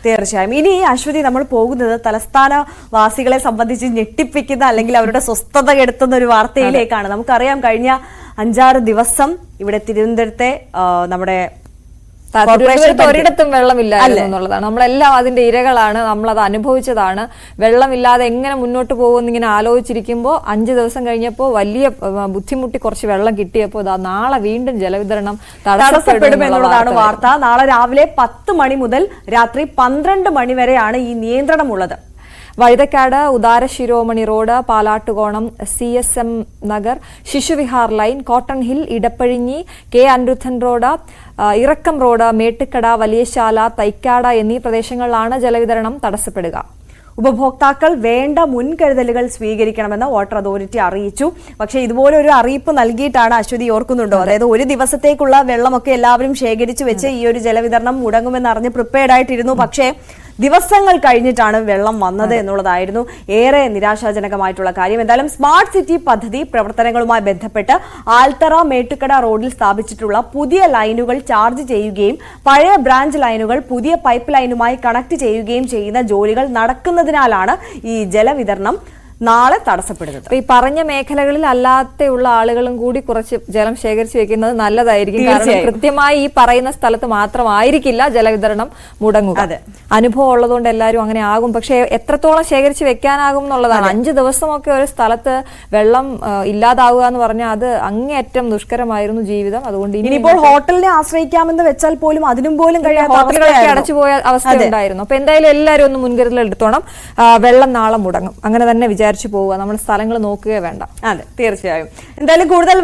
തീർച്ചയായും. ഇനി അശ്വതി നമ്മൾ പോകുന്നത് തലസ്ഥാന വാസികളെ സംബന്ധിച്ച് ഞെട്ടിപ്പിക്കുന്ന അല്ലെങ്കിൽ അവരുടെ സ്വസ്ഥത കെടുത്തുന്ന ഒരു വാർത്തയിലേക്കാണ്. നമുക്കറിയാം കഴിഞ്ഞ 5-6 ദിവസം ഇവിടെ തിരുവനന്തപുരത്തെ നമ്മുടെ ഒരിടത്തും വെള്ളമില്ലായിരുന്നു എന്നുള്ളതാണ്. നമ്മളെല്ലാം അതിന്റെ ഇരകളാണ്, നമ്മളത് അനുഭവിച്ചതാണ്. വെള്ളമില്ലാതെ എങ്ങനെ മുന്നോട്ട് പോകുമെന്ന് ഇങ്ങനെ ആലോചിച്ചിരിക്കുമ്പോൾ 5 ദിവസം കഴിഞ്ഞപ്പോൾ വലിയ ബുദ്ധിമുട്ടി കുറച്ച് വെള്ളം കിട്ടിയപ്പോൾ നാളെ വീണ്ടും ജലവിതരണം തടസ്സപ്പെടുമെന്നുള്ളതാണ് വാർത്ത. നാളെ രാവിലെ 10 മണി മുതൽ രാത്രി 12 മണി വരെയാണ് ഈ നിയന്ത്രണമുള്ളത്. Vazhuthacaud Udarasiromani road, Palattukonam, CSM Nagar, Sisuvihar lane, cotton hill, Edappazhinji, K Aniruddhan road, Irakkam road, Mettukkada, Valiyasala, Thycaud എന്നീ പ്രദേശങ്ങളിലാണ് ജലവിതരണം തടസ്സപ്പെടുക. ഉപഭോക്താക്കൾ വേണ്ട മുൻകരുതലുകൾ സ്വീകരിക്കണമെന്ന് വാട്ടർ അതോറിറ്റി അറിയിച്ചു. പക്ഷേ ഇതുപോലെ ഒരു അറിയിപ്പ് നൽകിയിട്ടാണ്, അശ്വതി ഓർക്കുന്നുണ്ടോ, അതായത് ഒരു ദിവസത്തേക്കുള്ള വെള്ളമൊക്കെ എല്ലാവരും ശേഖരിച്ചു വെച്ച് ഈ ഒരു ജലവിതരണം മുടങ്ങുമെന്ന് അറിഞ്ഞ് പ്രിപ്പയർഡ് ആയിട്ടിരുന്നു. പക്ഷേ ദിവസങ്ങൾ കഴിഞ്ഞിട്ടാണ് വെള്ളം വന്നത് എന്നുള്ളതായിരുന്നു ഏറെ നിരാശാജനകമായിട്ടുള്ള കാര്യം. എന്തായാലും സ്മാർട്ട് സിറ്റി പദ്ധതി പ്രവർത്തനങ്ങളുമായി ബന്ധപ്പെട്ട് ആൽത്തറ മേട്ടുക്കട റോഡിൽ സ്ഥാപിച്ചിട്ടുള്ള പുതിയ ലൈനുകൾ ചാർജ് ചെയ്യുകയും പഴയ ബ്രാഞ്ച് ലൈനുകൾ പുതിയ പൈപ്പ് ലൈനുമായി കണക്ട് ചെയ്യുകയും ചെയ്യുന്ന ജോലികൾ നടക്കുന്നതിനാലാണ് ഈ ജലവിതരണം നാളെ തടസ്സപ്പെടുന്നത്. ഈ പറഞ്ഞ മേഖലകളിൽ അല്ലാതെയുള്ള ആളുകളും കൂടി കുറച്ച് ജലം ശേഖരിച്ചു വെക്കുന്നത് നല്ലതായിരിക്കും. കാരണം കൃത്യമായി ഈ പറയുന്ന സ്ഥലത്ത് മാത്രമായിരിക്കില്ല ജലവിതരണം മുടങ്ങുക. അനുഭവം ഉള്ളതുകൊണ്ട് എല്ലാവരും അങ്ങനെ ആകും. പക്ഷെ എത്രത്തോളം ശേഖരിച്ച് വെക്കാനാകും എന്നുള്ളതാണ്. 5 ദിവസമൊക്കെ ഒരു സ്ഥലത്ത് വെള്ളം ഇല്ലാതാവുക എന്ന് പറഞ്ഞാൽ അത് അങ്ങേയറ്റം ദുഷ്കരമായിരുന്നു ജീവിതം. അതുകൊണ്ട് ഇനിയിപ്പോൾ ഹോട്ടലിനെ ആശ്രയിക്കാമെന്ന് വെച്ചാൽ പോലും അതിനും പോലും ഹോട്ടലുകളൊക്കെ അടച്ചുപോയ അവസ്ഥ ഉണ്ടായിരുന്നു. അപ്പൊ എന്തായാലും എല്ലാവരും ഒന്ന് മുൻകരുതൽ എടുത്തോണം. വെള്ളം നാളെ മുടങ്ങും, അങ്ങനെ തന്നെ വിചാരിച്ചു പോവുക. നമ്മൾ സ്ഥലങ്ങൾ നോക്കുകയോ വേണ്ട. അതെ, തീർച്ചയായും. എന്തായാലും കൂടുതൽ